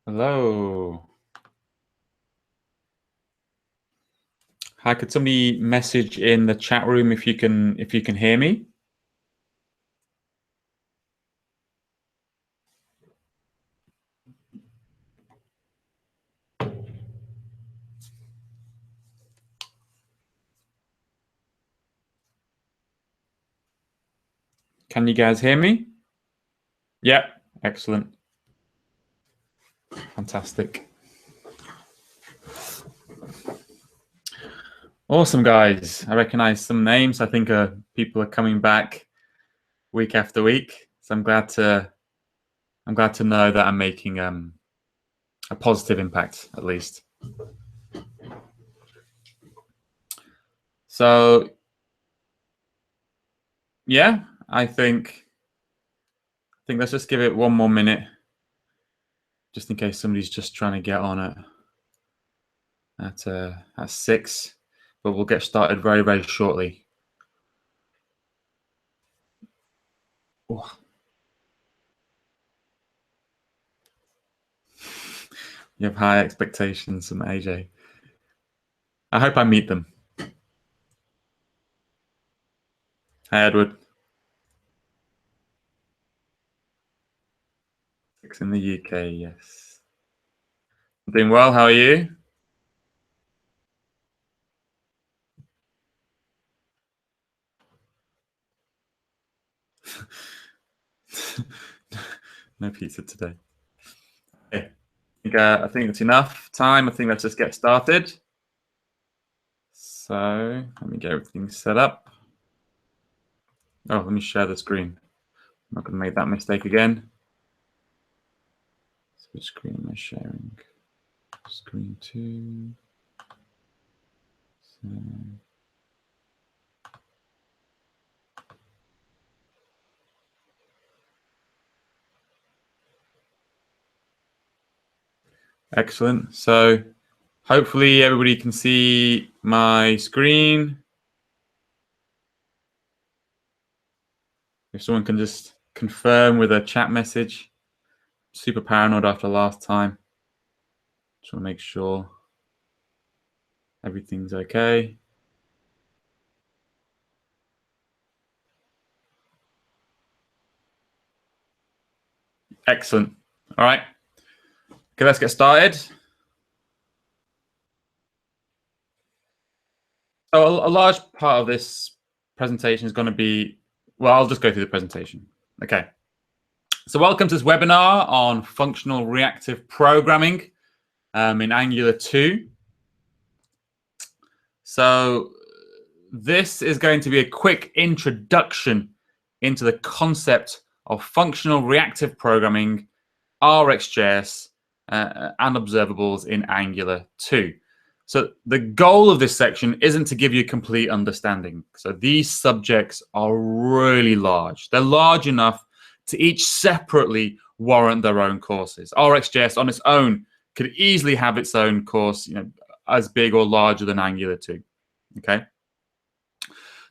Hello. Hi, could somebody message in the chat room if you can hear me? Can you guys hear me? Yeah, excellent. Fantastic. Awesome, guys. I recognize some names. I think people are coming back week after week. So I'm glad to know that I'm making a positive impact, at least. So yeah, I think let's just give it one more minute, just in case somebody's just trying to get on at 6. But we'll get started very, very shortly. Oh. You have high expectations from AJ. I hope I meet them. Hi, Edward. 6 in the UK, yes. I'm doing well. How are you? No pizza today. Okay. I think it's enough time. I think let's just get started. So let me get everything set up. Oh, let me share the screen. I'm not going to make that mistake again. So which screen am I sharing? Screen 2. So... Excellent. So hopefully everybody can see my screen. If someone can just confirm with a chat message. Super paranoid after last time. Just want to make sure everything's okay. Excellent. All right. Okay, let's get started. So a large part of this presentation is going to be, well, I'll just go through the presentation. Okay. So welcome to this webinar on functional reactive programming in Angular 2. So this is going to be a quick introduction into the concept of functional reactive programming, RxJS, and observables in Angular 2. So the goal of this section isn't to give you a complete understanding. So these subjects are really large. They're large enough to each separately warrant their own courses. RxJS on its own could easily have its own course, as big or larger than Angular 2. Okay.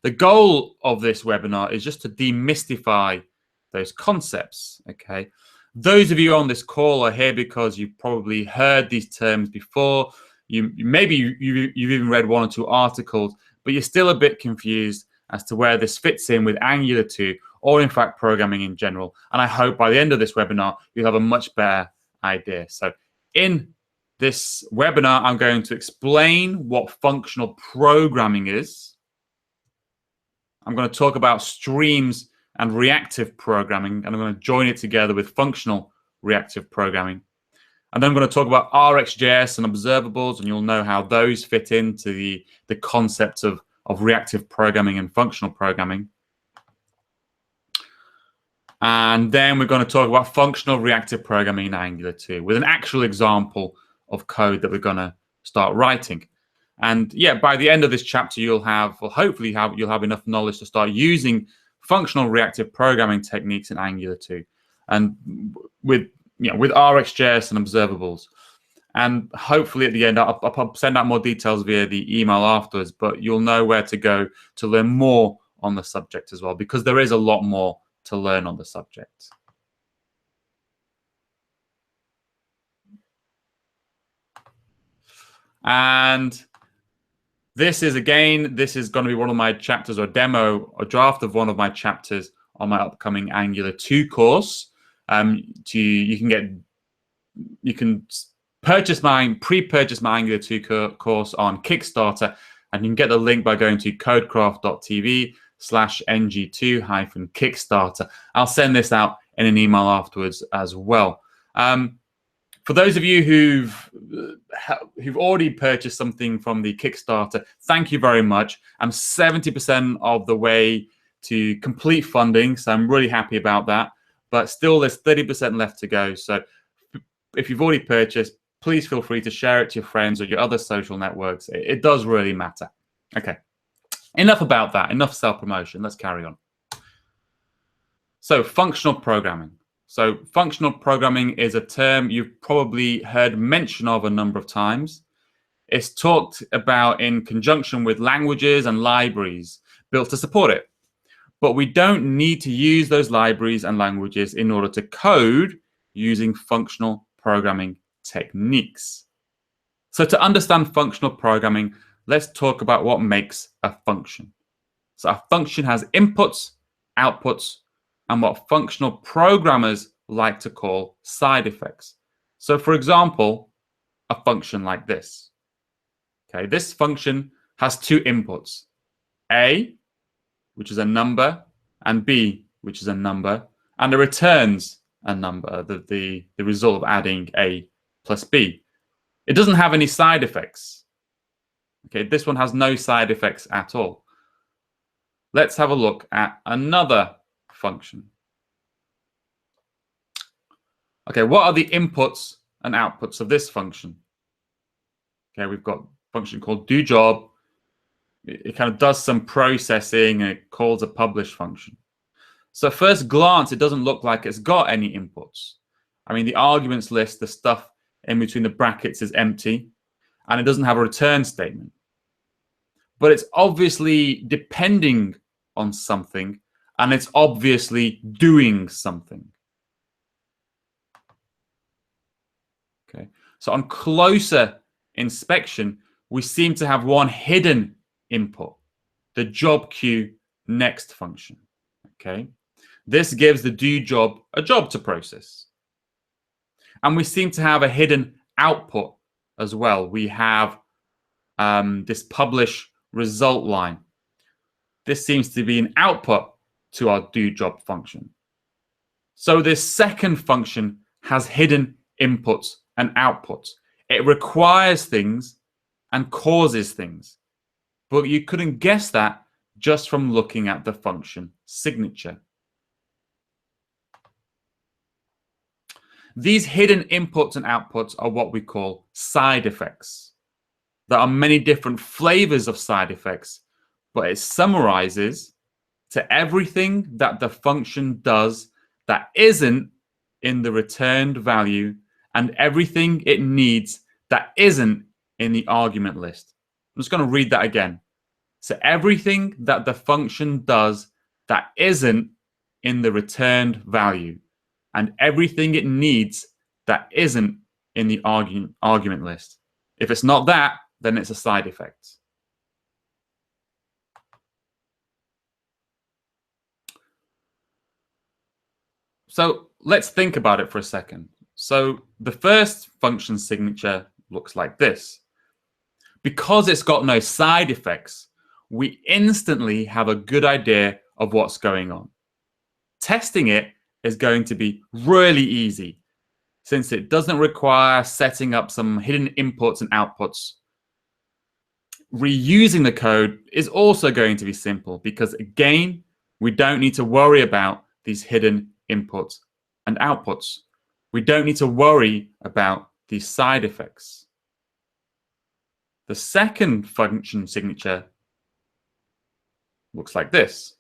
The goal of this webinar is just to demystify those concepts. Okay. Those of you on this call are here because you've probably heard these terms before. Maybe you've even read one or two articles, but you're still a bit confused as to where this fits in with Angular 2 or, in fact, programming in general. And I hope by the end of this webinar, you'll have a much better idea. So in this webinar, I'm going to explain what functional programming is. I'm going to talk about streams and reactive programming, and I'm going to join it together with functional reactive programming. And then I'm going to talk about RxJS and observables, and you'll know how those fit into the concept of reactive programming and functional programming. And then we're going to talk about functional reactive programming in Angular 2 with an actual example of code that we're going to start writing. And yeah, by the end of this chapter, hopefully you'll have enough knowledge to start using functional reactive programming techniques in Angular 2, and with RxJS and observables. And hopefully at the end, I'll send out more details via the email afterwards, but you'll know where to go to learn more on the subject as well, because there is a lot more to learn on the subject. And this is going to be one of my chapters, or demo or draft of one of my chapters on my upcoming Angular 2 course. You can pre-purchase my Angular 2 course on Kickstarter, and you can get the link by going to codecraft.tv/ng2-Kickstarter. I'll send this out in an email afterwards as well. For those of you who've already purchased something from the Kickstarter, thank you very much. I'm 70% of the way to complete funding, so I'm really happy about that. But still, there's 30% left to go. So if you've already purchased, please feel free to share it to your friends or your other social networks. It does really matter. Okay, enough about that. Enough self-promotion. Let's carry on. So functional programming. So functional programming is a term you've probably heard mention of a number of times. It's talked about in conjunction with languages and libraries built to support it. But we don't need to use those libraries and languages in order to code using functional programming techniques. So to understand functional programming, let's talk about what makes a function. So a function has inputs, outputs, and what functional programmers like to call side effects. So for example, a function like this. Okay, this function has two inputs, A, which is a number, and B, which is a number, and it returns a number, the result of adding A plus B. It doesn't have any side effects. Okay, this one has no side effects at all. Let's have a look at another function. Okay, what are the inputs and outputs of this function? Okay, we've got a function called doJob. It kind of does some processing and it calls a publish function. So at first glance, it doesn't look like it's got any inputs. I mean, the arguments list, the stuff in between the brackets is empty, and it doesn't have a return statement. But it's obviously depending on something, and it's obviously doing something. Okay, so on closer inspection, we seem to have one hidden input, the job queue next function. Okay, this gives the doJob a job to process. And we seem to have a hidden output as well. We have this publish result line. This seems to be an output to our doJob function. So this second function has hidden inputs and outputs. It requires things and causes things. But you couldn't guess that just from looking at the function signature. These hidden inputs and outputs are what we call side effects. There are many different flavors of side effects, but it summarizes to everything that the function does that isn't in the returned value and everything it needs that isn't in the argument list. I'm just going to read that again. So everything that the function does that isn't in the returned value and everything it needs that isn't in the argument list. If it's not that, then it's a side effect. So let's think about it for a second. So the first function signature looks like this. Because it's got no side effects, we instantly have a good idea of what's going on. Testing it is going to be really easy since it doesn't require setting up some hidden inputs and outputs. Reusing the code is also going to be simple because, again, we don't need to worry about these hidden inputs and outputs. We don't need to worry about these side effects. The second function signature looks like this.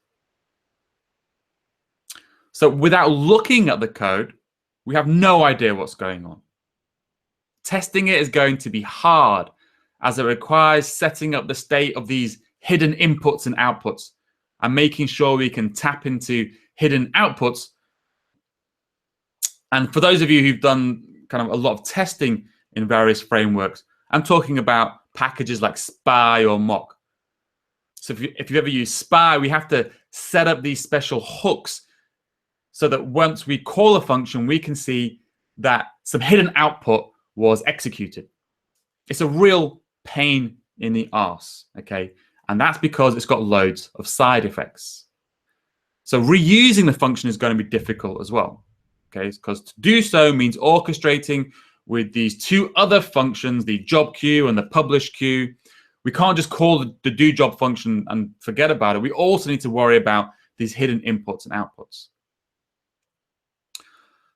So without looking at the code, we have no idea what's going on. Testing it is going to be hard as it requires setting up the state of these hidden inputs and outputs and making sure we can tap into hidden outputs. And for those of you who've done kind of a lot of testing in various frameworks, I'm talking about packages like spy or mock. So if you ever use spy, we have to set up these special hooks so that once we call a function, we can see that some hidden output was executed. It's a real pain in the arse, okay? And that's because it's got loads of side effects. So reusing the function is going to be difficult as well, okay? Because to do so means orchestrating with these two other functions, the job queue and the publish queue. We can't just call the do job function and forget about it. We also need to worry about these hidden inputs and outputs.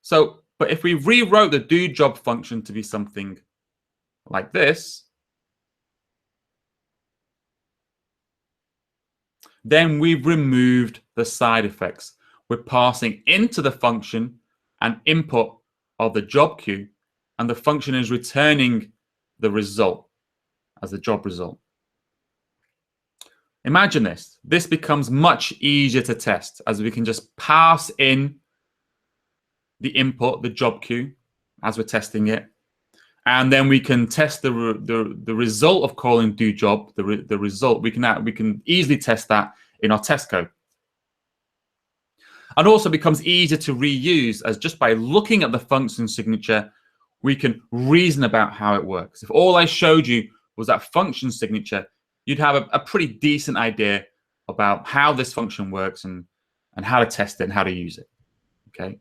So, but if we rewrote the do job function to be something like this, then we've removed the side effects. We're passing into the function an input of the job queue, and the function is returning the result as the job result. Imagine this. This becomes much easier to test as we can just pass in the input, the job queue, as we're testing it. And then we can test the result of calling do job, the result. We can easily test that in our test code. And also becomes easier to reuse, as just by looking at the function signature, we can reason about how it works. If all I showed you was that function signature, you'd have a pretty decent idea about how this function works and how to test it and how to use it. Okay.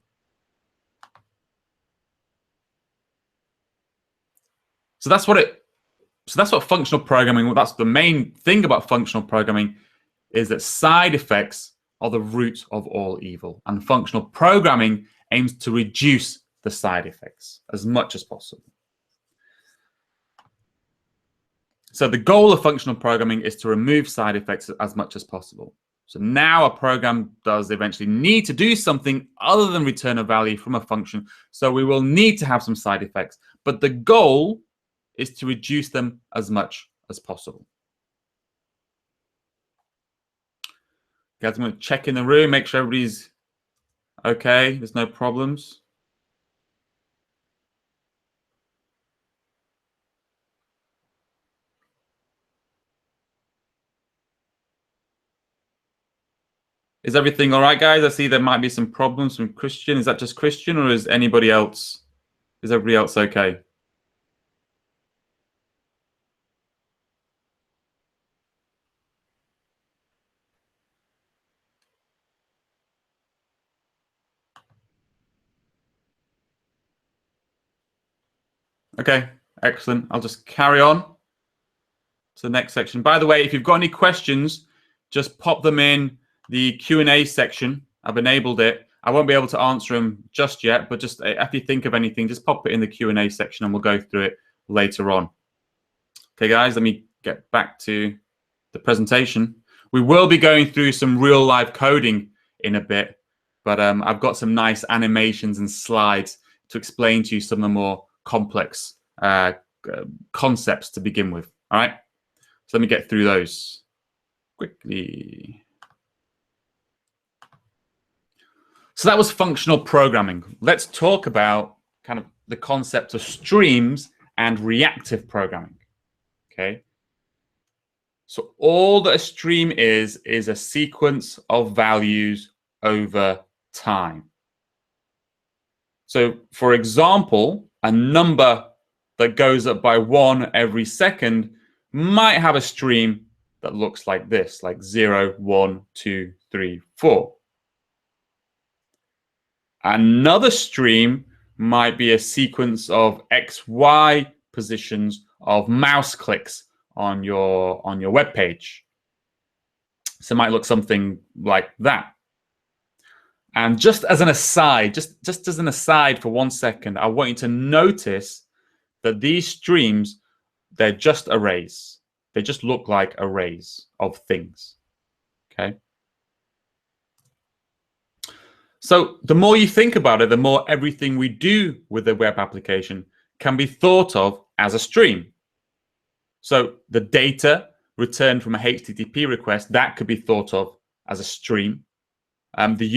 So that's what functional programming, that's the main thing about functional programming, is that side effects are the root of all evil. And functional programming aims to reduce the side effects as much as possible. So the goal of functional programming is to remove side effects as much as possible. So now a program does eventually need to do something other than return a value from a function. So we will need to have some side effects. But the goal is to reduce them as much as possible. Guys, I'm going to check in the room, make sure everybody's okay. There's no problems. Is everything all right, guys? I see there might be some problems from Christian. Is that just Christian, or is anybody else? Is everybody else okay? Okay, excellent. I'll just carry on to the next section. By the way, if you've got any questions, just pop them in the Q&A section. I've enabled it. I won't be able to answer them just yet, but just if you think of anything, just pop it in the Q&A section and we'll go through it later on. Okay, guys, let me get back to the presentation. We will be going through some real live coding in a bit, but I've got some nice animations and slides to explain to you some of the more complex concepts to begin with. All right, so let me get through those quickly. So that was functional programming. Let's talk about kind of the concept of streams and reactive programming. Okay. So all that a stream is a sequence of values over time. So for example, a number that goes up by 1 every second might have a stream that looks like this, like 0, 1, 2, 3, 4. Another stream might be a sequence of X, Y positions of mouse clicks on your web page. So it might look something like that. And just as an aside, just as an aside for 1 second, I want you to notice that these streams, they're just arrays. They just look like arrays of things. Okay. So the more you think about it, the more everything we do with the web application can be thought of as a stream. So the data returned from a HTTP request, that could be thought of as a stream. The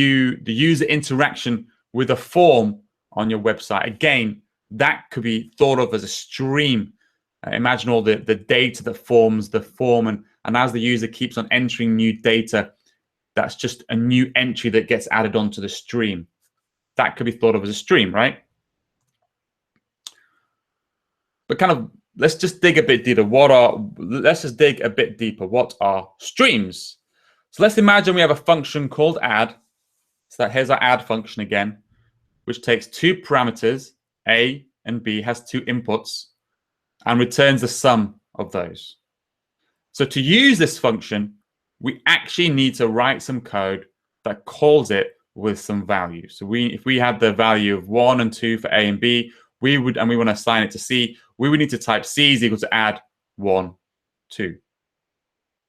user interaction with a form on your website, again, that could be thought of as a stream. Imagine all the data that forms the form, and as the user keeps on entering new data, that's just a new entry that gets added onto the stream. That could be thought of as a stream, right? But kind of, let's just dig a bit deeper. What are streams? So let's imagine we have a function called add. So here's our add function again, which takes two parameters, A and B, has two inputs, and returns the sum of those. So to use this function, we actually need to write some code that calls it with some value. So if we had the value of 1 and 2 for A and B, we want to assign it to C, we would need to type C is equal to add 1, 2.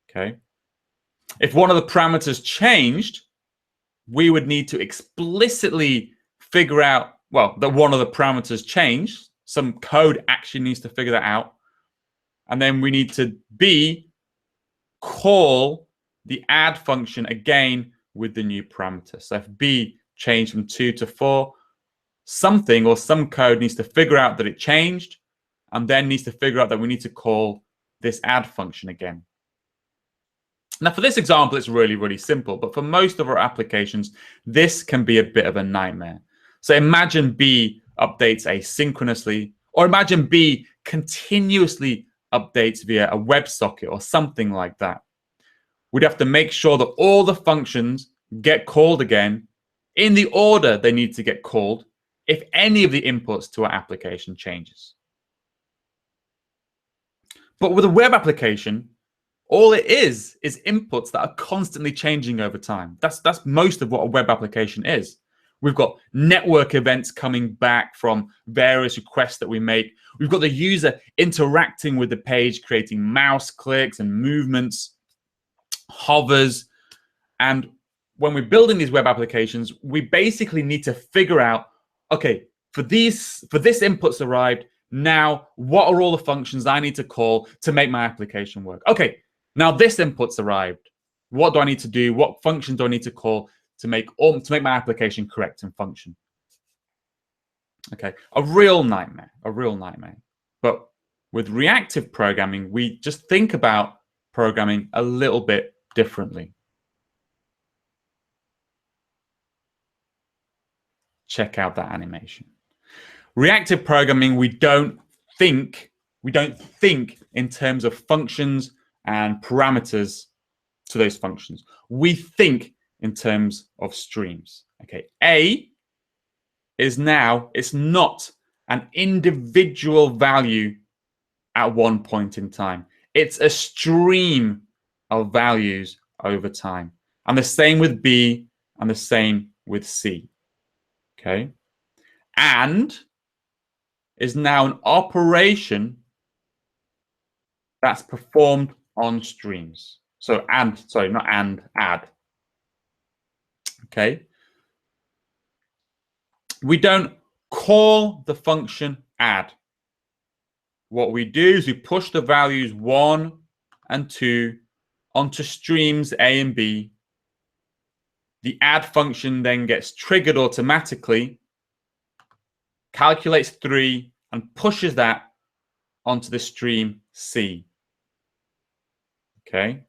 Okay. If one of the parameters changed, we would need to explicitly figure out, well, that one of the parameters changed. Some code actually needs to figure that out. And then we need to call the add function again with the new parameter. So if B changed from 2 to 4, something or some code needs to figure out that it changed, and then needs to figure out that we need to call this add function again. Now, for this example, it's really, really simple. But for most of our applications, this can be a bit of a nightmare. So imagine B updates asynchronously, or imagine B continuously updates via a WebSocket or something like that. We'd have to make sure that all the functions get called again in the order they need to get called if any of the inputs to our application changes. But with a web application, all it is inputs that are constantly changing over time. That's most of what a web application is. We've got network events coming back from various requests that we make. We've got the user interacting with the page, creating mouse clicks and movements, hovers. And when we're building these web applications, we basically need to figure out, okay, for this input's arrived, now what are all the functions I need to call to make my application work? Okay, now this input's arrived. What do I need to do? What functions do I need to call to make my application correct and function? Okay, a real nightmare. But with reactive programming, we just think about programming a little bit differently. Check out that animation. Reactive programming, we don't think in terms of functions and parameters to those functions. We think in terms of streams. Okay, A is now, it's not an individual value at one point in time. It's a stream of values over time. And the same with B and the same with C. Okay, and is now an operation that's performed on streams. So add. Okay. We don't call the function add. What we do is we push the values 1 and 2 onto streams A and B. The add function then gets triggered automatically, calculates 3, and pushes that onto the stream C. Okay.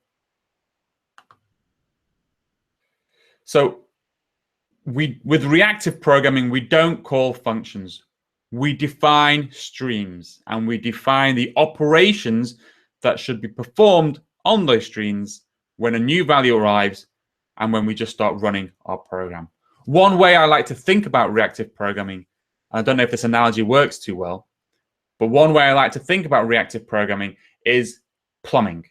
So with reactive programming, we don't call functions. We define streams, and we define the operations that should be performed on those streams when a new value arrives and when we just start running our program. One way I like to think about reactive programming, I don't know if this analogy works too well, but one way I like to think about reactive programming is plumbing.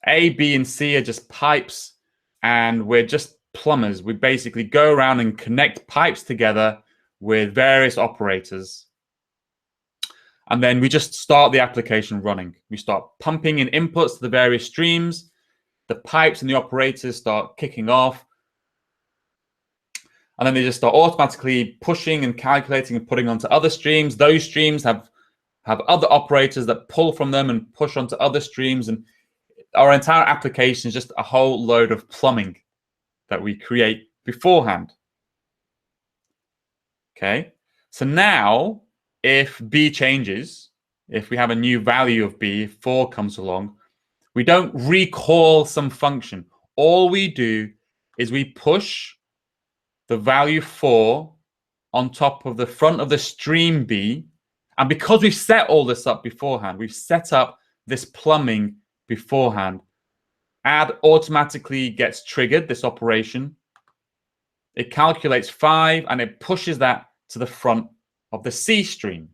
A, B, and C are just pipes, and we're just plumbers. We basically go around and connect pipes together with various operators. And then we just start the application running. We start pumping in inputs to the various streams. The pipes and the operators start kicking off. And then they just start automatically pushing and calculating and putting onto other streams. Those streams have other operators that pull from them and push onto other streams. And our entire application is just a whole load of plumbing that we create beforehand. Okay, so now if B changes, if we have a new value of b, if 4 comes along, we don't recall some function. All we do is we push the value 4 on top of the front of the stream b. And because we've set all this up beforehand, we've set up this plumbing beforehand, add automatically gets triggered, this operation. It calculates 5 and it pushes that to the front of the C stream.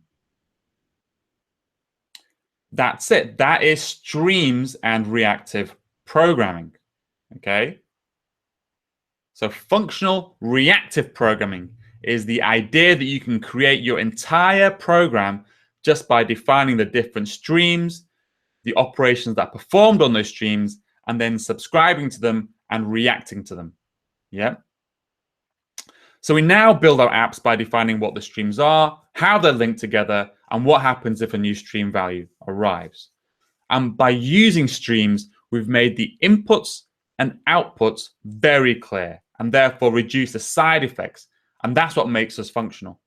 That's it. That is streams and reactive programming. Okay. So functional reactive programming is the idea that you can create your entire program just by defining the different streams, the operations that performed on those streams, and then subscribing to them and reacting to them. Yeah. So we now build our apps by defining what the streams are, how they're linked together, and what happens if a new stream value arrives. And by using streams, we've made the inputs and outputs very clear and therefore reduce the side effects. And that's what makes us functional,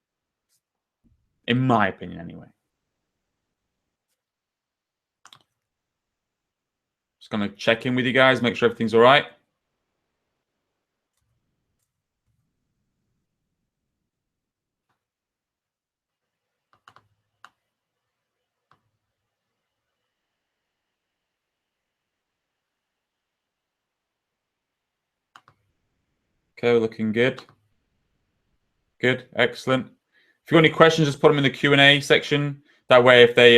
in my opinion anyway. Just going to check in with you guys, make sure everything's all right. Okay, we're looking good. Good, excellent. If you've got any questions, just put them in the Q&A section. That way, if they,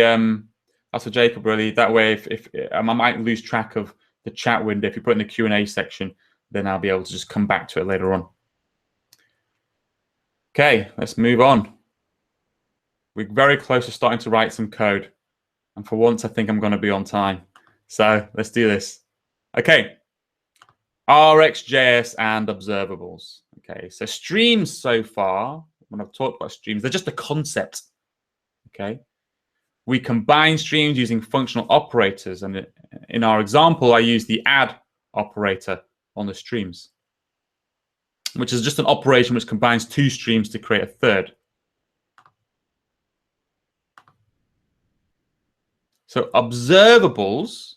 that's for Jacob really, that way if I might lose track of the chat window. If you put it in the Q&A section, then I'll be able to just come back to it later on. Okay, let's move on. We're very close to starting to write some code. And for once, I think I'm going to be on time. So let's do this. Okay. RxJS and observables. Okay, so streams so far, when I've talked about streams, they're just a concept. Okay. We combine streams using functional operators. And in our example, I use the add operator on the streams, which is just an operation which combines two streams to create a third. So observables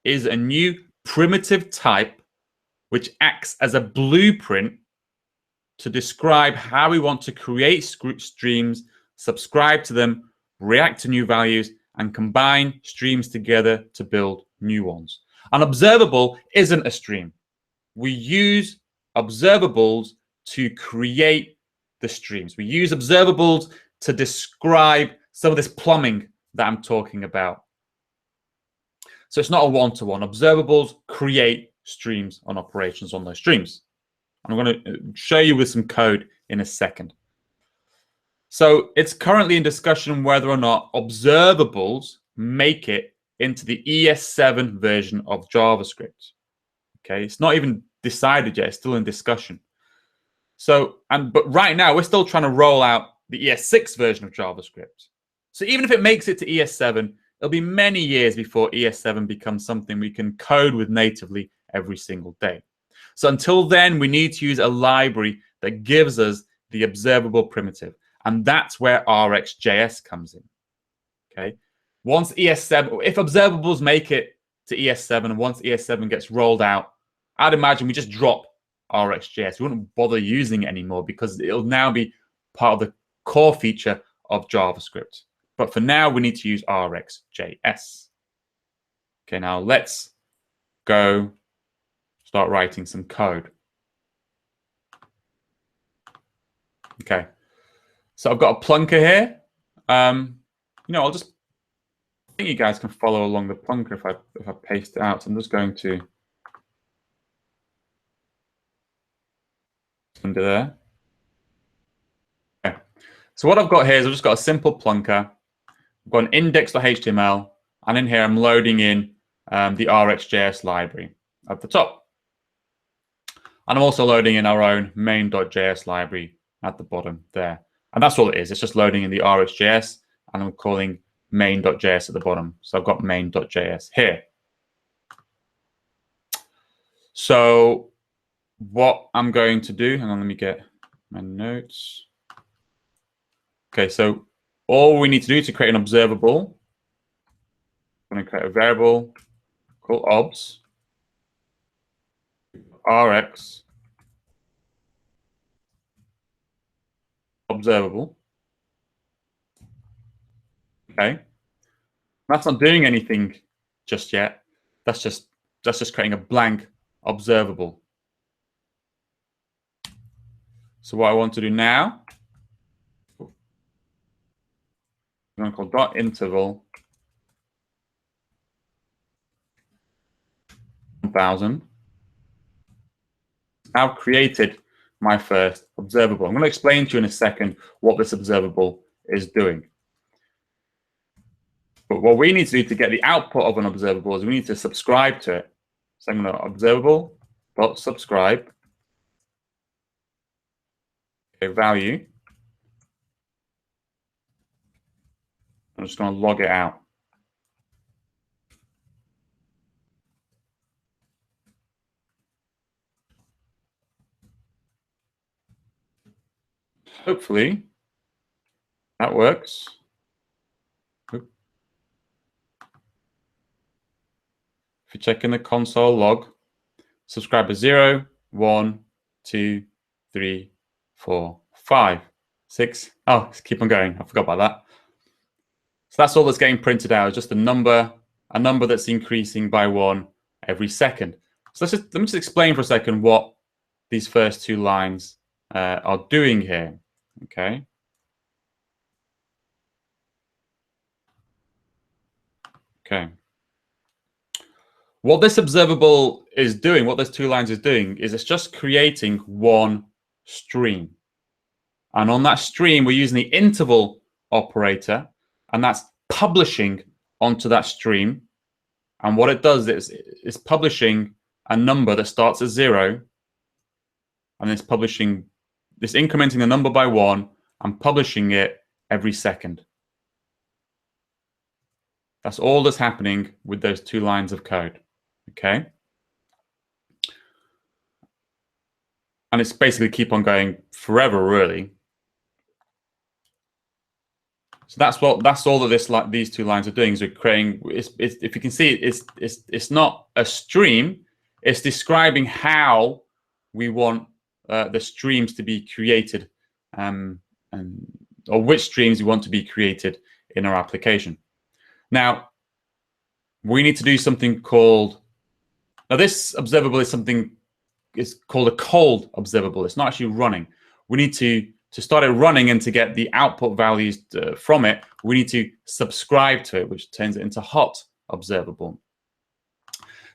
is a new primitive type which acts as a blueprint to describe how we want to create streams, subscribe to them, react to new values, and combine streams together to build new ones. An observable isn't a stream. We use observables to create the streams. We use observables to describe some of this plumbing that I'm talking about. So it's not a one-to-one. Observables create streams on operations on those streams. I'm going to show you with some code in a second. So it's currently in discussion whether or not observables make it into the ES7 version of JavaScript. Okay, it's not even decided yet. It's still in discussion. So, but right now we're still trying to roll out the ES6 version of JavaScript. So even if it makes it to ES7, it'll be many years before ES7 becomes something we can code with natively every single day. So until then, we need to use a library that gives us the observable primitive. And that's where RxJS comes in. Okay. Once ES7, if observables make it to ES7, and once ES7 gets rolled out, I'd imagine we just drop RxJS. We wouldn't bother using it anymore because it'll now be part of the core feature of JavaScript. But for now, we need to use RxJS. Okay, now let's go start writing some code. Okay, so I've got a plunker here. You know, I think you guys can follow along the plunker if I paste it out. So I'm just going to under there. Okay. So what I've got here is I've just got a simple plunker. I've got an index.html, and in here I'm loading in the RxJS library at the top. And I'm also loading in our own main.js library at the bottom there. And that's all it is. It's just loading in the RxJS, and I'm calling main.js at the bottom. So I've got main.js here. So what I'm going to do, hang on, let me get my notes. Okay, so all we need to do to create an observable I'm going to create a variable called obs, rx, observable. Okay. That's not doing anything just yet. That's just creating a blank observable. So what I want to do now, I'm going to call dot interval 1000. Now created my first observable. I'm going to explain to you in a second what this observable is doing. But what we need to do to get the output of an observable is we need to subscribe to it. So I'm going to observable.subscribe a value. I'm just going to log it out. Hopefully that works. If you check in the console log, subscriber 0, 1, 2, 3, 4, 5, 6. Oh, keep on going. I forgot about that. So that's all that's getting printed out, just a number that's increasing by 1 every second. So let me just explain for a second what these first two lines are doing here. Okay. Okay. What this observable is doing, what those two lines is doing, is it's just creating one stream. And on that stream, we're using the interval operator, and that's publishing onto that stream. And what it does is it's publishing a number that starts at 0, and it's incrementing the number by 1 and publishing it every second. That's all that's happening with those two lines of code. Okay. And it's basically keep on going forever, really. So that's all that these two lines are doing. Is we're creating. If you can see, it's not a stream. It's describing how we want the streams to be created, or which streams we want to be created in our application. Now, we need to do something called. Now, this observable is called a cold observable. It's not actually running. We need to start it running and to get the output values from it, we need to subscribe to it, which turns it into hot observable.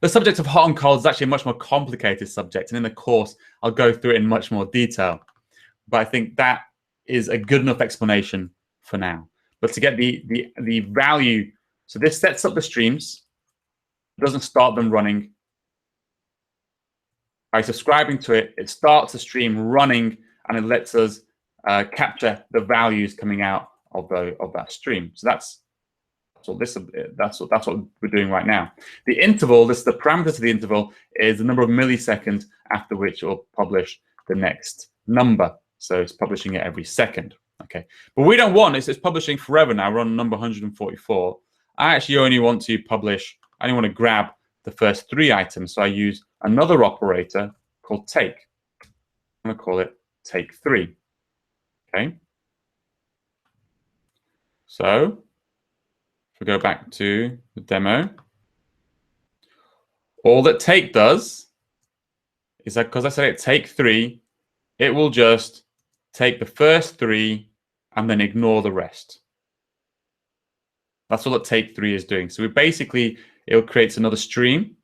The subject of hot and cold is actually a much more complicated subject, and in the course, I'll go through it in much more detail. But I think that is a good enough explanation for now. But to get the value, so this sets up the streams, doesn't start them running. By subscribing to it, it starts the stream running, and it lets us capture the values coming out of that stream. So that's what we're doing right now. The interval, the parameter to the interval is the number of milliseconds after which it will publish the next number. So it's publishing it every second. Okay, but we don't want it's publishing forever now. We're on number 144. I actually only want to publish. I only want to grab the first 3 items. So I use another operator called take. I'm going to call it take 3. Okay. So if we go back to the demo, all that take does is that because I said it take 3, it will just take the first 3 and then ignore the rest. That's all that take 3 is doing. So it creates another stream.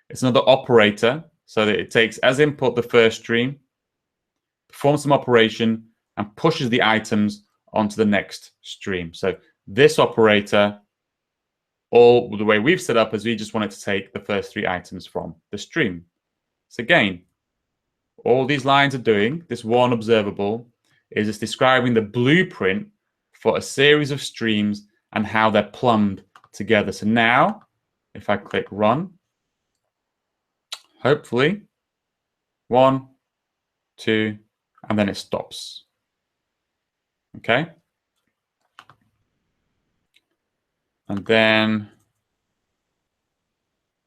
It's another operator, so that it takes as input the first stream, performs some operation, and pushes the items onto the next stream. So this operator, the way we've set up is we just want it to take the first 3 items from the stream. So again, all these lines are doing, this one observable, is it's describing the blueprint for a series of streams and how they're plumbed together. So now, if I click run, hopefully, 1, 2, and then it stops. Okay? And then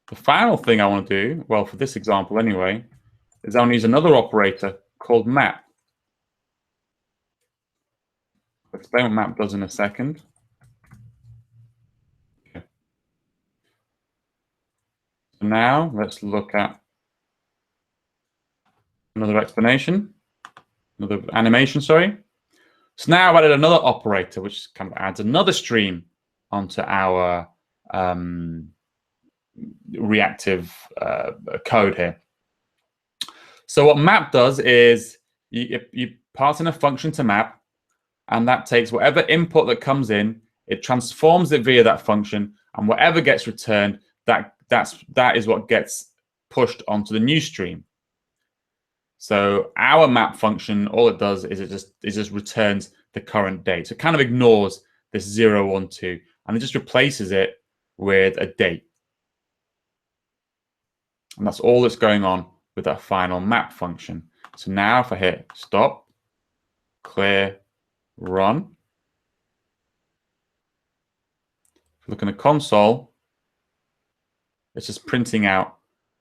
The final thing I want to do, well, for this example anyway, is I want to use another operator called map. I'll explain what map does in a second. Okay. So now let's look at another explanation, another animation, sorry. So now I've added another operator, which kind of adds another stream onto our reactive code here. So what map does is you pass in a function to map, and that takes whatever input that comes in, it transforms it via that function, and whatever gets returned, that is what gets pushed onto the new stream. So our map function, all it does is it just returns the current date. So it kind of ignores this 0, 1, 2, and it just replaces it with a date. And that's all that's going on with that final map function. So now if I hit stop, clear, run, if you look in the console, it's just printing out,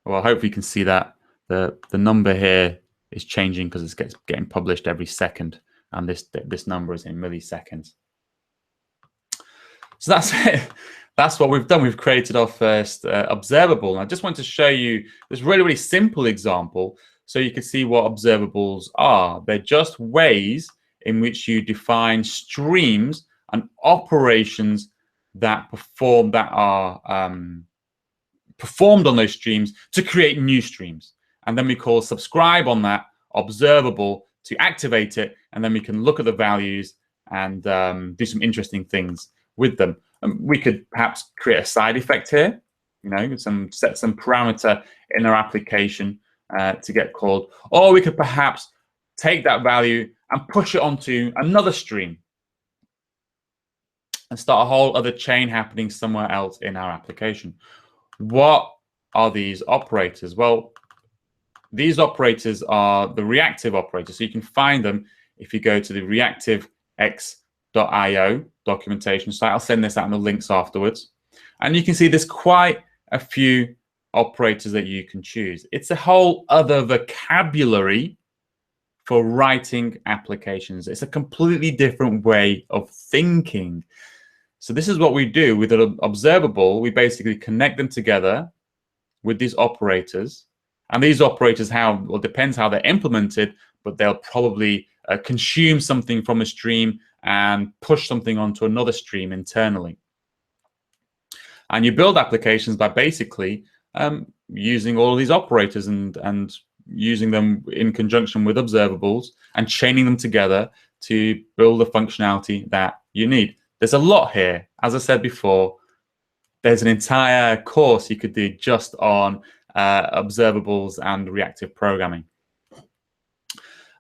well, hopefully you can see that the number here is changing because it's getting published every second, and this number is in milliseconds. So that's it. That's what we've done. We've created our first observable. And I just want to show you this really simple example so you can see what observables are. They're just ways in which you define streams and operations that are performed on those streams to create new streams. And then we call subscribe on that observable to activate it, and then we can look at the values and do some interesting things with them. We could perhaps create a side effect here, set some parameter in our application to get called, or we could perhaps take that value and push it onto another stream and start a whole other chain happening somewhere else in our application. What are these operators? Well, these operators are the reactive operators. So you can find them if you go to the reactivex.io documentation site. I'll send this out in the links afterwards. And you can see there's quite a few operators that you can choose. It's a whole other vocabulary for writing applications. It's a completely different way of thinking. So this is what we do with an observable. We basically connect them together with these operators. And these operators, depends how they're implemented, but they'll probably consume something from a stream and push something onto another stream internally. And you build applications by basically using all of these operators and using them in conjunction with observables and chaining them together to build the functionality that you need. There's a lot here. As I said before, there's an entire course you could do just on observables and reactive programming.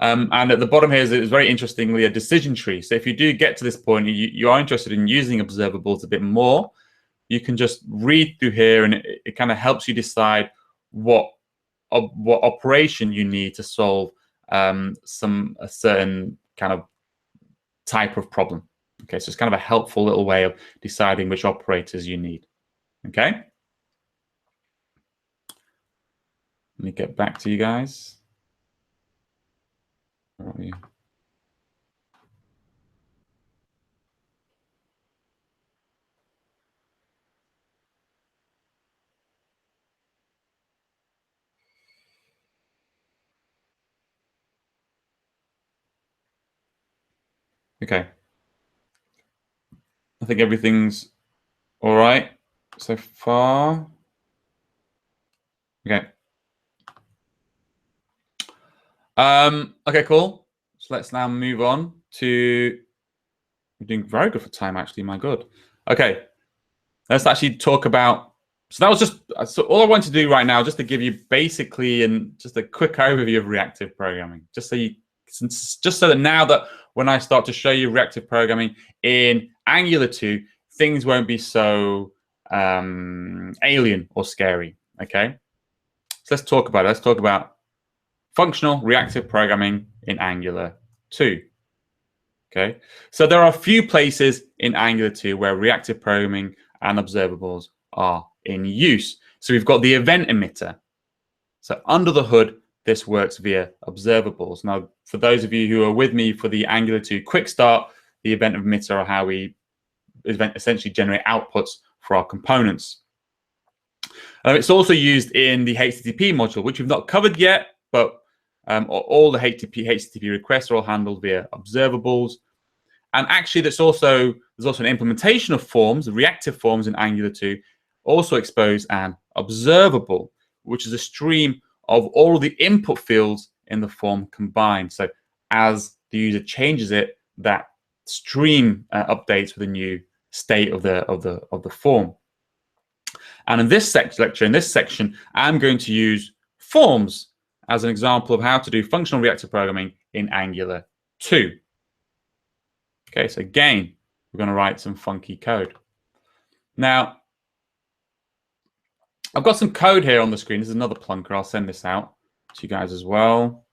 And at the bottom here is very interestingly a decision tree. So if you do get to this point, you are interested in using observables a bit more, you can just read through here, and it kind of helps you decide what operation you need to solve a certain kind of type of problem. Okay, so it's kind of a helpful little way of deciding which operators you need. Okay, let me get back to you guys. Where are you? Okay, I think everything's all right so far. Okay. Okay, cool. So let's now move on to, we're doing very good for time, actually, my good. Okay, let's actually talk about, so that was just, so all I want to do right now, just to give you basically just a quick overview of reactive programming, just so that now that when I start to show you reactive programming in Angular 2, things won't be so alien or scary, okay? So let's talk about it. Let's talk about functional reactive programming in Angular 2. Okay, so there are a few places in Angular 2 where reactive programming and observables are in use. So we've got the event emitter. So under the hood, this works via observables. Now, for those of you who are with me for the Angular 2 quick start, the event emitter are how we essentially generate outputs for our components. It's also used in the HTTP module, which we've not covered yet, but all the HTTP requests are all handled via observables. And actually, there's also an implementation of forms, reactive forms in Angular 2, also expose an observable, which is a stream of all of the input fields in the form combined. So as the user changes it, that stream updates with a new state of the form. And in this section, I'm going to use forms as an example of how to do functional reactive programming in Angular 2. Okay, so again, we're going to write some funky code. Now, I've got some code here on the screen. This is another plunker. I'll send this out to you guys as well.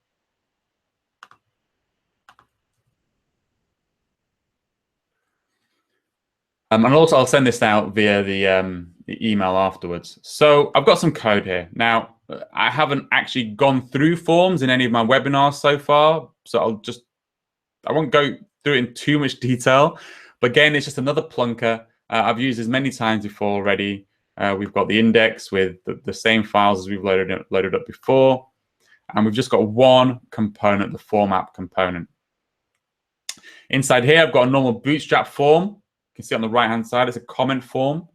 And also, I'll send this out via the email afterwards. So I've got some code here. Now, I haven't actually gone through forms in any of my webinars so far, so I won't go through it in too much detail. But again, it's just another plunker. I've used this many times before already. We've got the index with the same files as we've loaded up before. And we've just got one component, the form app component. Inside here, I've got a normal Bootstrap form. You can see on the right-hand side, it's a comment form.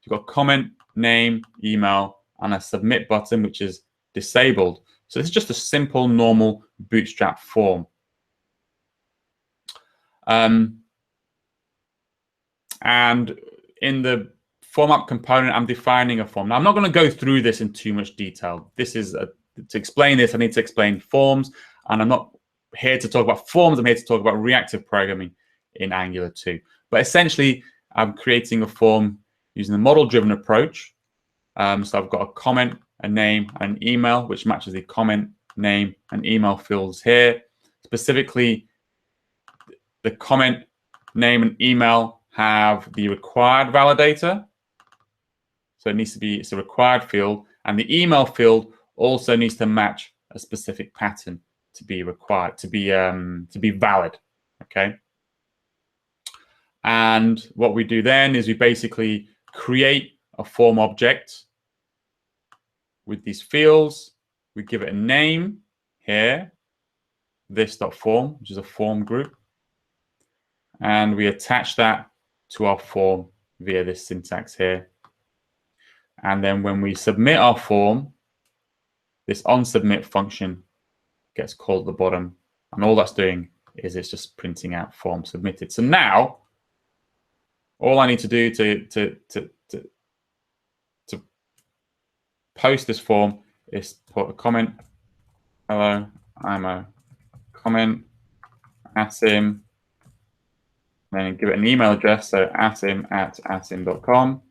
You've got comment, name, email, and a submit button, which is disabled. So this is just a simple, normal Bootstrap form. And in the form app component, I'm defining a form. Now, I'm not going to go through this in too much detail. This is to explain this, I need to explain forms, and I'm not here to talk about forms. I'm here to talk about reactive programming in Angular 2. But essentially, I'm creating a form using the model-driven approach. So I've got a comment, a name, and an email, which matches the comment, name, and email fields here. Specifically, the comment, name, and email have the required validator. So it's a required field. And the email field also needs to match a specific pattern to be required, to be valid, okay? And what we do then is we basically create a form object with these fields. We give it a name here, this.form, which is a form group. And we attach that to our form via this syntax here. And then when we submit our form, this onSubmit function gets called at the bottom. And all that's doing is it's just printing out form submitted. So now, all I need to do to post this form is put a comment. Hello, I'm a comment, asim, then give it an email address, so asim@asim.com.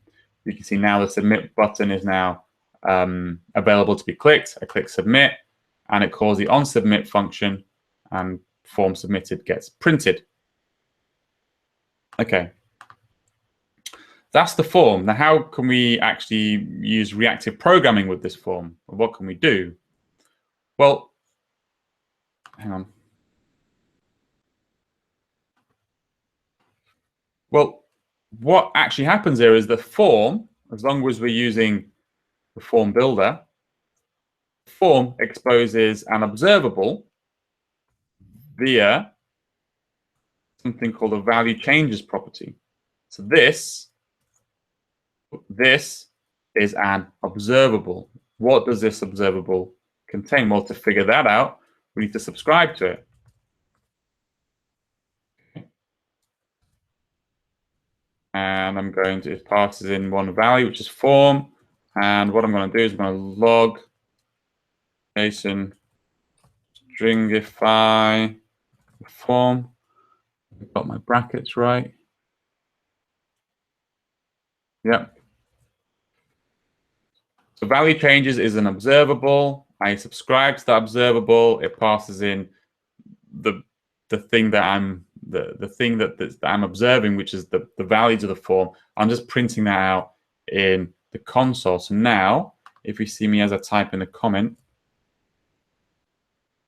You can see now the submit button is now available to be clicked. I click submit, and it calls the onSubmit function, and form submitted gets printed. Okay. That's the form. Now, how can we actually use reactive programming with this form? What can we do? Well, hang on. Well, what actually happens here is the form, as long as we're using the form builder, the form exposes an observable via something called a value changes property. So this is an observable. What does this observable contain? Well, to figure that out, we need to subscribe to it. And I'm going to, it passes in one value, which is form. And what I'm going to do is I'm going to log JSON stringify form. I've got my brackets right. Yep. So value changes is an observable. I subscribe to that observable. It passes in the thing that I'm I'm observing, which is the values of the form. I'm just printing that out in the console. So now, if you see me as I type in a comment,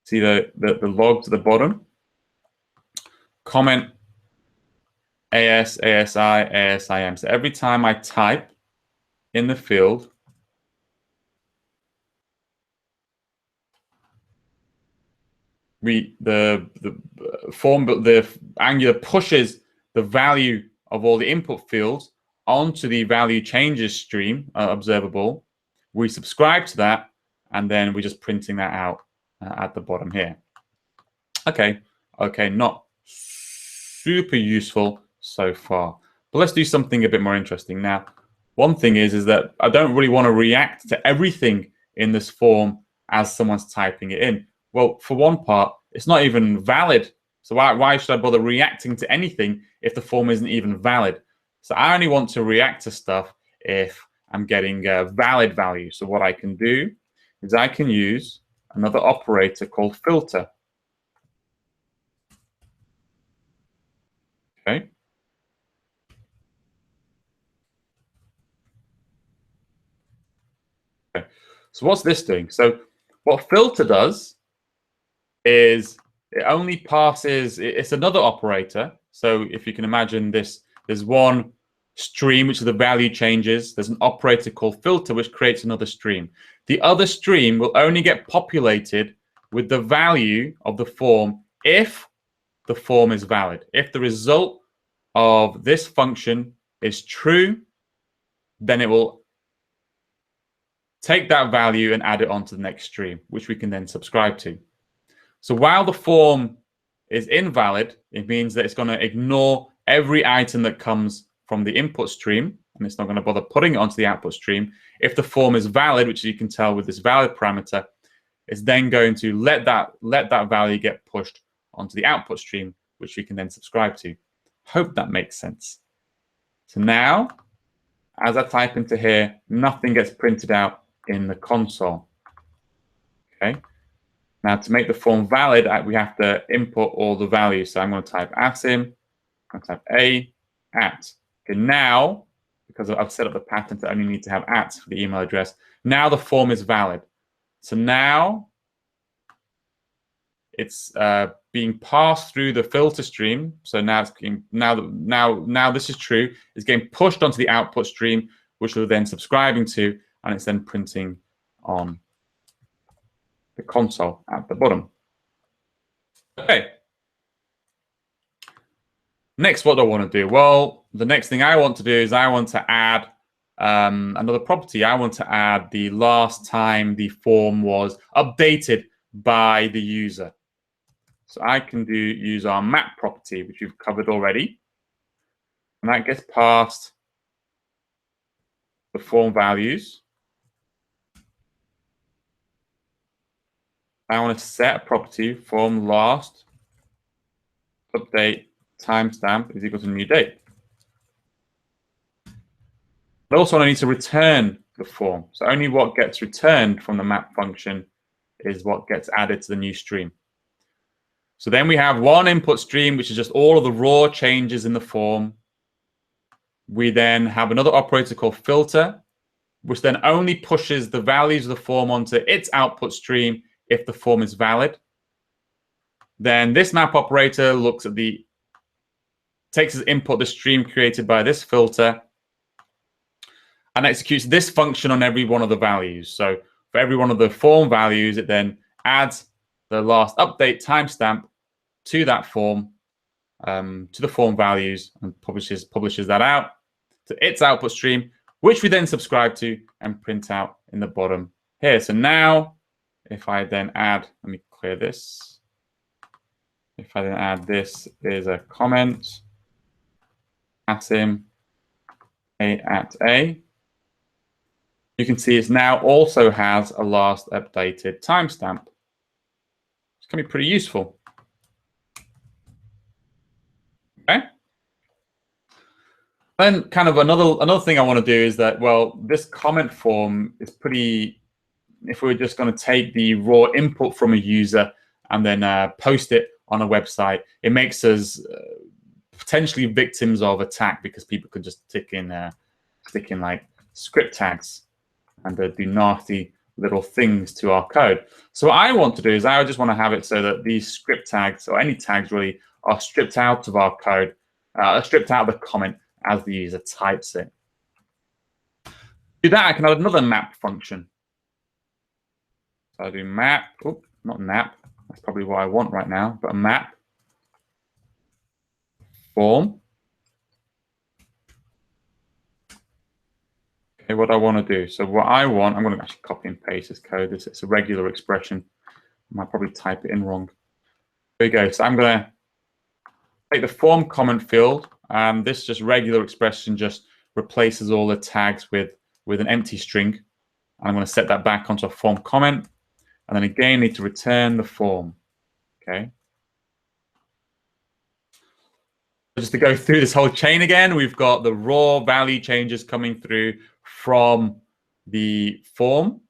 see the logs at the bottom, comment AS, ASI, ASIM. So every time I type in the field, the Angular pushes the value of all the input fields onto the value changes stream observable. We subscribe to that, and then we're just printing that out at the bottom here. Okay, not super useful so far, but let's do something a bit more interesting now. One thing is that I don't really want to react to everything in this form as someone's typing it in. Well, for one part, it's not even valid. So why should I bother reacting to anything if the form isn't even valid? So I only want to react to stuff if I'm getting a valid value. So what I can do is I can use another operator called filter. Okay. So what's this doing? So what filter does is it only passes, it's another operator. So if you can imagine this, there's one stream, which is the value changes. There's an operator called filter, which creates another stream. The other stream will only get populated with the value of the form if the form is valid. If the result of this function is true, then it will take that value and add it onto the next stream, which we can then subscribe to. So while the form is invalid, it means that it's going to ignore every item that comes from the input stream, and it's not going to bother putting it onto the output stream. If the form is valid, which you can tell with this valid parameter, it's then going to let that value get pushed onto the output stream, which we can then subscribe to. Hope that makes sense. So now, as I type into here, nothing gets printed out in the console. Okay. Now, to make the form valid, we have to input all the values. So I'm going to type asim, I'm going to type a, at. Okay, now, because I've set up the pattern to only need to have at for the email address, now the form is valid. So now it's being passed through the filter stream. So now it's getting, now this is true. It's getting pushed onto the output stream, which we're then subscribing to, and it's then printing on the console at the bottom. Okay. Next, what do I want to do? Well, the next thing I want to do is I want to add another property. I want to add the last time the form was updated by the user. So I can use our map property, which we've covered already. And that gets past the form values. I want to set a property form last update timestamp is equal to new date. But also I need to return the form. So only what gets returned from the map function is what gets added to the new stream. So then we have one input stream, which is just all of the raw changes in the form. We then have another operator called filter, which then only pushes the values of the form onto its output stream if the form is valid. Then this map operator looks at takes as input the stream created by this filter and executes this function on every one of the values. So for every one of the form values, it then adds the last update timestamp to that form, to the form values, and publishes that out to its output stream, which we then subscribe to and print out in the bottom here. So now, if I then add, let me clear this. If I then add this is a comment, asim a at a, you can see it now also has a last updated timestamp. It's going to be pretty useful. Okay. Then kind of another thing I want to do is that, well, this comment form is pretty, if we were just going to take the raw input from a user and then post it on a website, it makes us potentially victims of attack because people could just stick in like script tags and do nasty little things to our code. So what I want to do is I just want to have it so that these script tags, or any tags really, are stripped out of our code, stripped out of the comment as the user types it. To do that, I can add another map function. So I do map, not nap, that's probably what I want right now, but a map form. Okay, what I want to do. So what I want, I'm going to actually copy and paste this code. It's a regular expression. I might probably type it in wrong. There you go. So I'm going to take the form comment field, and this just regular expression just replaces all the tags with an empty string. And I'm going to set that back onto a form comment, and then again need to return the form. Okay. Just to go through this whole chain again, we've got the raw value changes coming through from the form.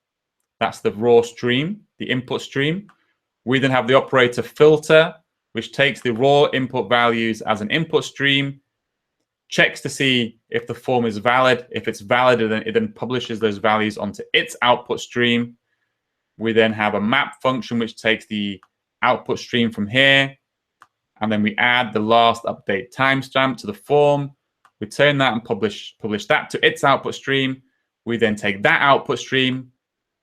That's the raw stream, the input stream. We then have the operator filter, which takes the raw input values as an input stream, checks to see if the form is valid. If it's valid, it then publishes those values onto its output stream. We then have a map function, which takes the output stream from here, and then we add the last update timestamp to the form, return that and publish that to its output stream. We then take that output stream,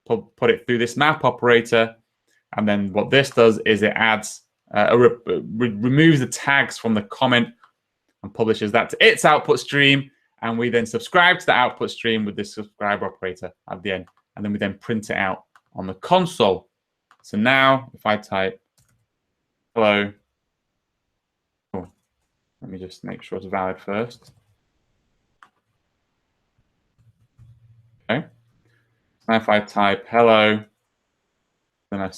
put it through this map operator, and then what this does is it adds, removes the tags from the comment and publishes that to its output stream, and we then subscribe to the output stream with this subscribe operator at the end, and then we then print it out on the console. So now if I type hello, let me just make sure it's valid first. Okay. Now if I type hello, then a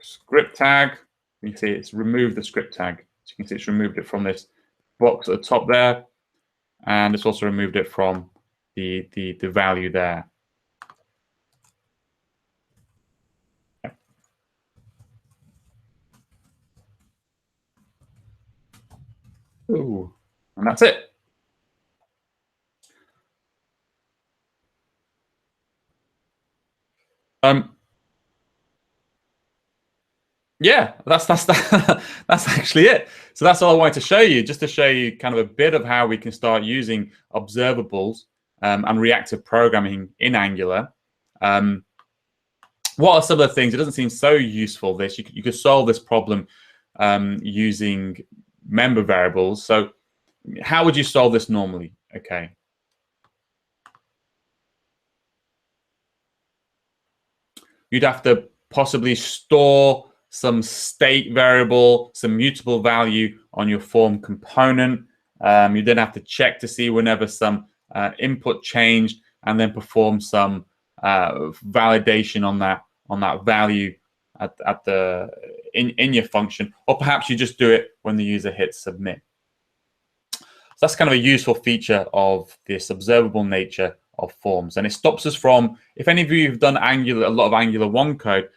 script tag, you see it's removed the script tag. So you can see it's removed it from this box at the top there, and it's also removed it from the value there. Okay. Ooh, and that's it. Yeah, that's actually it. So that's all I wanted to show you, just to show you kind of a bit of how we can start using observables and reactive programming in Angular. What are some of the things? It doesn't seem so useful. This you could solve this problem using member variables. So how would you solve this normally? Okay. You'd have to possibly store some state variable, some mutable value on your form component. You then have to check to see whenever some input changed, and then perform some validation on that value in your function, or perhaps you just do it when the user hits submit. So that's kind of a useful feature of this observable nature of forms, and it stops us from, if any of you have done Angular, a lot of Angular 1 code,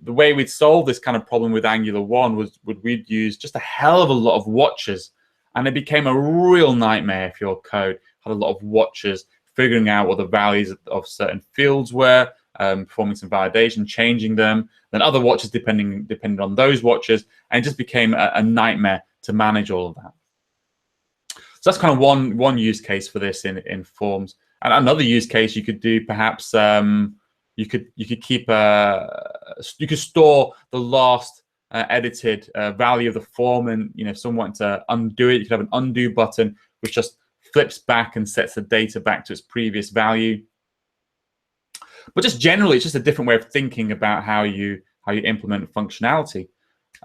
the way we'd solve this kind of problem with Angular 1 was we'd use just a hell of a lot of watches, and it became a real nightmare if your code had a lot of watches, figuring out what the values of certain fields were, performing some validation, changing them, then other watches depending on those watches, and it just became a nightmare to manage all of that. So that's kind of one use case for this in forms. And another use case you could do, perhaps you could store the last edited value of the form, and if someone wanted to undo it, you could have an undo button which just flips back and sets the data back to its previous value. But just generally, it's just a different way of thinking about how you implement functionality.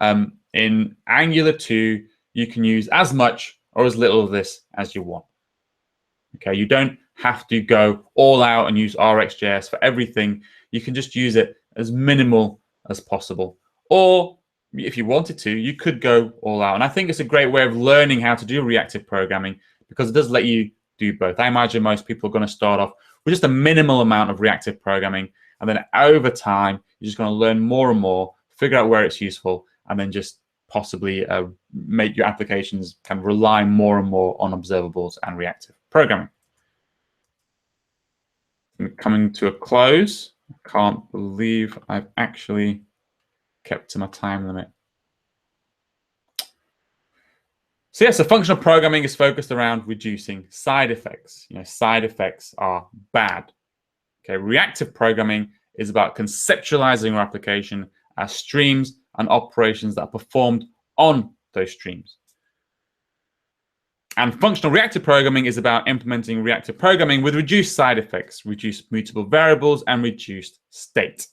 In Angular 2, you can use as much or as little of this as you want. Okay, you don't have to go all out and use RxJS for everything. You can just use it as minimal as possible. Or if you wanted to, you could go all out. And I think it's a great way of learning how to do reactive programming, because it does let you do both. I imagine most people are going to start off with just a minimal amount of reactive programming, and then over time, you're just going to learn more and more, figure out where it's useful, and then just possibly make your applications kind of rely more and more on observables and reactive programming. coming to a close. I can't believe I've actually kept to my time limit. So so functional programming is focused around reducing side effects. Side effects are bad. Okay, reactive programming is about conceptualizing your application as streams and operations that are performed on those streams. And functional reactive programming is about implementing reactive programming with reduced side effects, reduced mutable variables, and reduced state.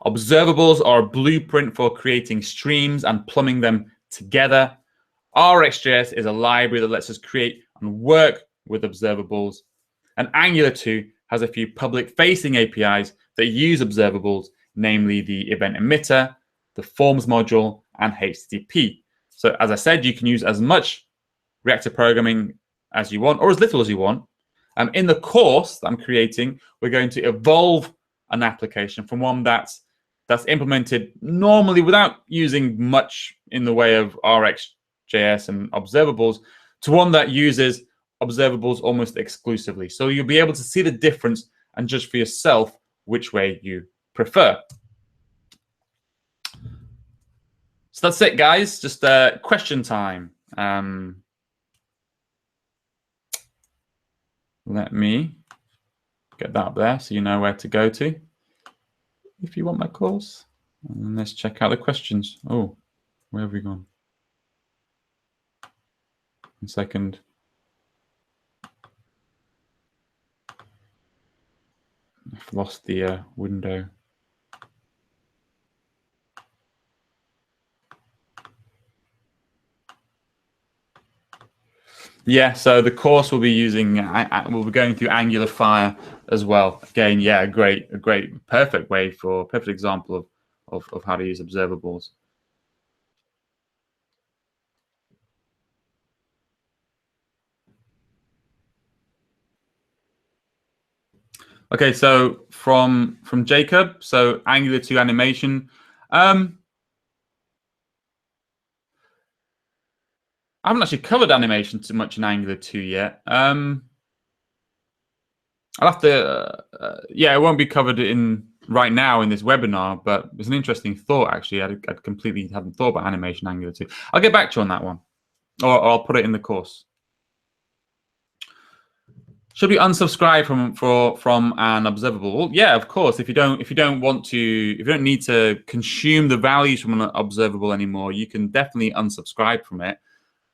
Observables are a blueprint for creating streams and plumbing them together. RxJS is a library that lets us create and work with observables. And Angular 2 has a few public-facing APIs that use observables, namely the event emitter, the forms module, and HTTP. So as I said, you can use as much reactive programming as you want, or as little as you want. In the course that I'm creating, we're going to evolve an application from one that's implemented normally without using much in the way of RxJS and observables to one that uses observables almost exclusively. So you'll be able to see the difference and judge for yourself which way you prefer. So that's it, guys. Just question time. Let me get that up there so you know where to go to if you want my course. And let's check out the questions. Oh, where have we gone? 1 second. I've lost the window. Yeah, so the course will be using, we'll be going through Angular Fire as well. Again, yeah, a great, perfect example of how to use observables. Okay, so from Jacob, so Angular 2 animation. I haven't actually covered animation too much in Angular 2 yet. I'll have to, yeah, it won't be covered right now in this webinar, but it's an interesting thought, actually. I completely hadn't thought about animation Angular 2. I'll get back to you on that one, or I'll put it in the course. Should we unsubscribe from an observable? Well, yeah, of course. If you don't need to consume the values from an observable anymore, you can definitely unsubscribe from it.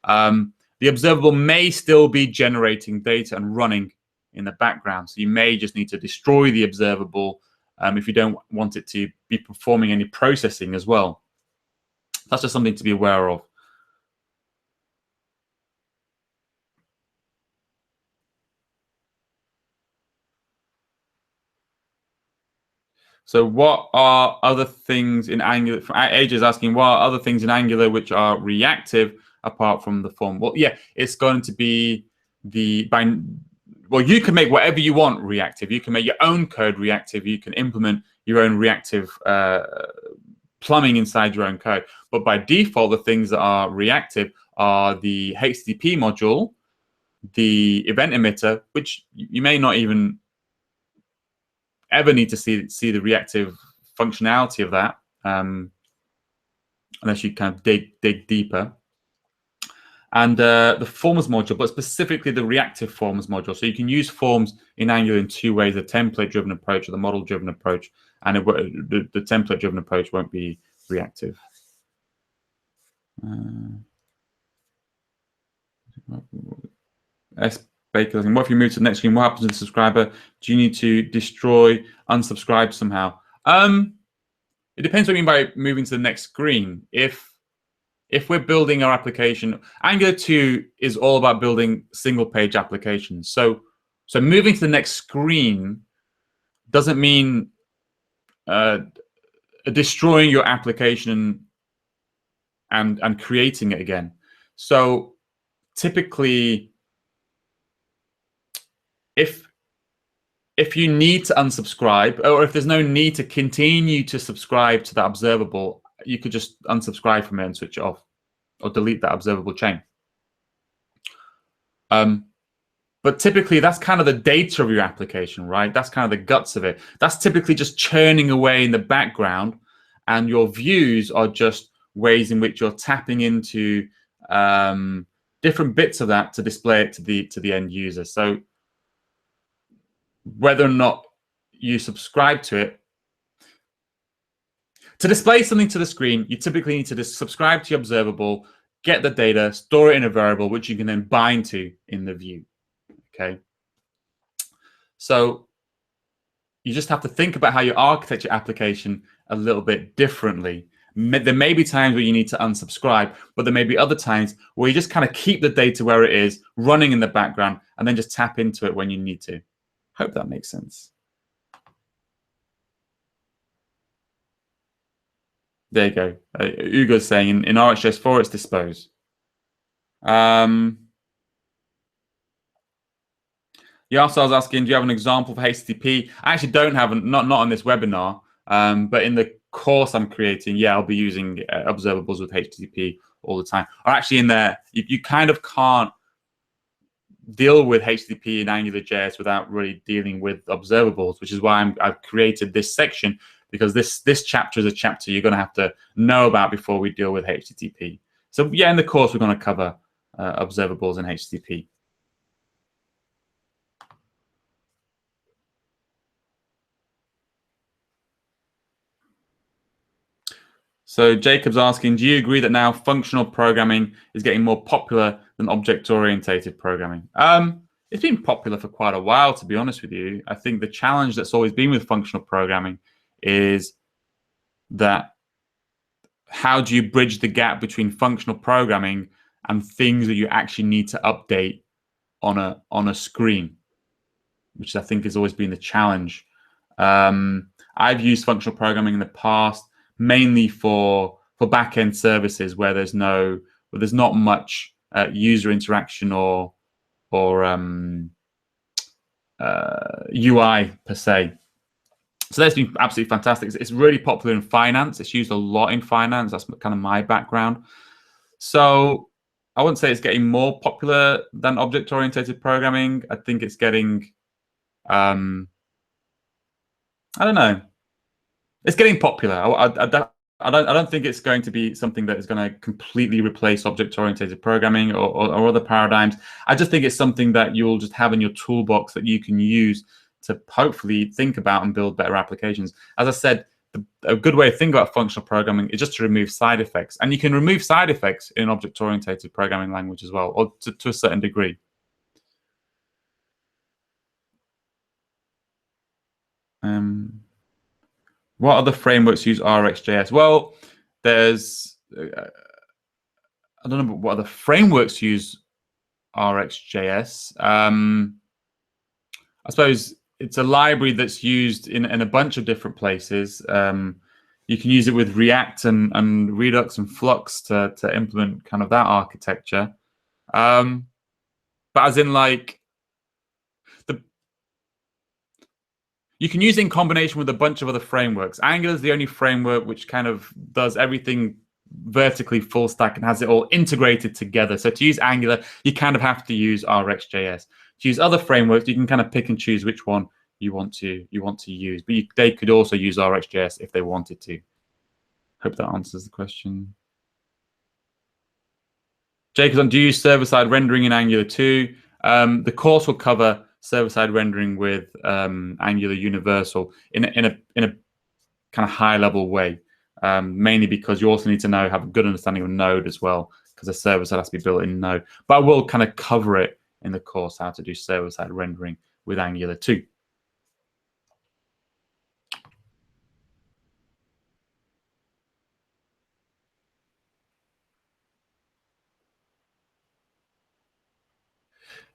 The observable may still be generating data and running in the background, so you may just need to destroy the observable if you don't want it to be performing any processing as well. That's just something to be aware of. So what are other things in Angular? AJ is asking, what are other things in Angular which are reactive apart from the form? Well, yeah, it's going to be well, you can make whatever you want reactive. You can make your own code reactive. You can implement your own reactive plumbing inside your own code. But by default, the things that are reactive are the HTTP module, the event emitter, which you may not even ever need to see the reactive functionality of that, unless you kind of dig deeper. And the forms module, but specifically the reactive forms module. So you can use forms in Angular in two ways: the template-driven approach or the model-driven approach. And the template-driven approach won't be reactive. S. Baker, what if you move to the next screen? What happens to the subscriber? Do you need to destroy, unsubscribe somehow? It depends what you mean by moving to the next screen. If we're building our application, Angular 2 is all about building single-page applications. So moving to the next screen doesn't mean destroying your application and creating it again. So typically, if you need to unsubscribe, or if there's no need to continue to subscribe to that observable, you could just unsubscribe from it and switch it off, or delete that observable chain. But typically, that's kind of the data of your application, right? That's kind of the guts of it. That's typically just churning away in the background, and your views are just ways in which you're tapping into different bits of that to display it to the end user. So whether or not you subscribe to it, to display something to the screen, you typically need to just subscribe to your observable, get the data, store it in a variable, which you can then bind to in the view. Okay. So you just have to think about how you architect your application a little bit differently. There may be times where you need to unsubscribe, but there may be other times where you just kind of keep the data where it is, running in the background, and then just tap into it when you need to. Hope that makes sense. There you go. Ugo's saying in RxJS 4 it's dispose. Yasa was asking, do you have an example for HTTP? I actually don't have, not on this webinar, but in the course I'm creating, yeah, I'll be using observables with HTTP all the time. Or actually in there, you kind of can't deal with HTTP in AngularJS without really dealing with observables, which is why I've created this section, because this chapter is a chapter you're going to have to know about before we deal with HTTP. So yeah, in the course we're going to cover observables and HTTP. So Jacob's asking, do you agree that now functional programming is getting more popular than object-oriented programming? It's been popular for quite a while, to be honest with you. I think the challenge that's always been with functional programming is that how do you bridge the gap between functional programming and things that you actually need to update on a screen, which I think has always been the challenge. I've used functional programming in the past, mainly for back-end services where there's not much user interaction or UI per se. So that's been absolutely fantastic. It's really popular in finance. It's used a lot in finance. That's kind of my background. So I wouldn't say it's getting more popular than object-oriented programming. I think it's getting, I don't know. It's getting popular. I don't think it's going to be something that is going to completely replace object-oriented programming or other paradigms. I just think it's something that you'll just have in your toolbox that you can use to hopefully think about and build better applications. As I said, a good way to think about functional programming is just to remove side effects. And you can remove side effects in object-oriented programming language as well, or to a certain degree. What other frameworks use RxJS? Well, there's, I don't know what other frameworks use RxJS. I suppose it's a library that's used in a bunch of different places. You can use it with React and Redux and Flux to implement kind of that architecture. But as in like, you can use it in combination with a bunch of other frameworks. Angular is the only framework which kind of does everything vertically full stack and has it all integrated together. So to use Angular, you kind of have to use RxJS. To use other frameworks, you can kind of pick and choose which one you want to use. But they could also use RxJS if they wanted to. Hope that answers the question. Jacob, do you use server-side rendering in Angular 2? The course will cover server-side rendering with Angular Universal in a kind of high-level way, mainly because you also need to have a good understanding of Node as well, because the server-side has to be built in Node. But I will kind of cover it in the course, how to do server-side rendering with Angular 2.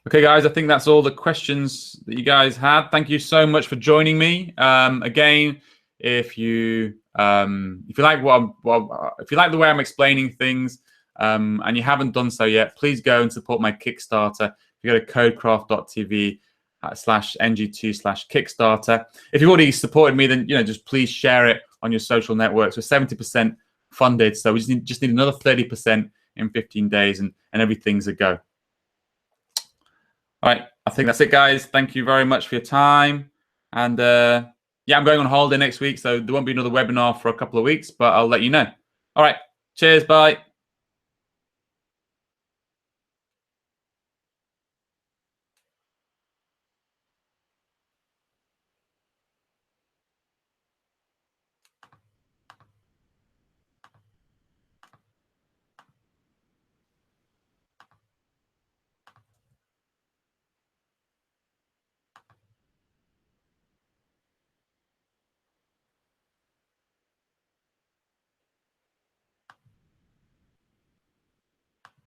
Okay, guys, I think that's all the questions that you guys had. Thank you so much for joining me. Again, if you like if you like the way I'm explaining things, and you haven't done so yet, please go and support my Kickstarter. If you go to codecraft.tv/ng2/Kickstarter. If you've already supported me, then just please share it on your social networks. We're 70% funded, so we just need another 30% in 15 days, and everything's a go. All right. I think that's it, guys. Thank you very much for your time. And yeah, I'm going on holiday next week, so there won't be another webinar for a couple of weeks, but I'll let you know. All right. Cheers. Bye.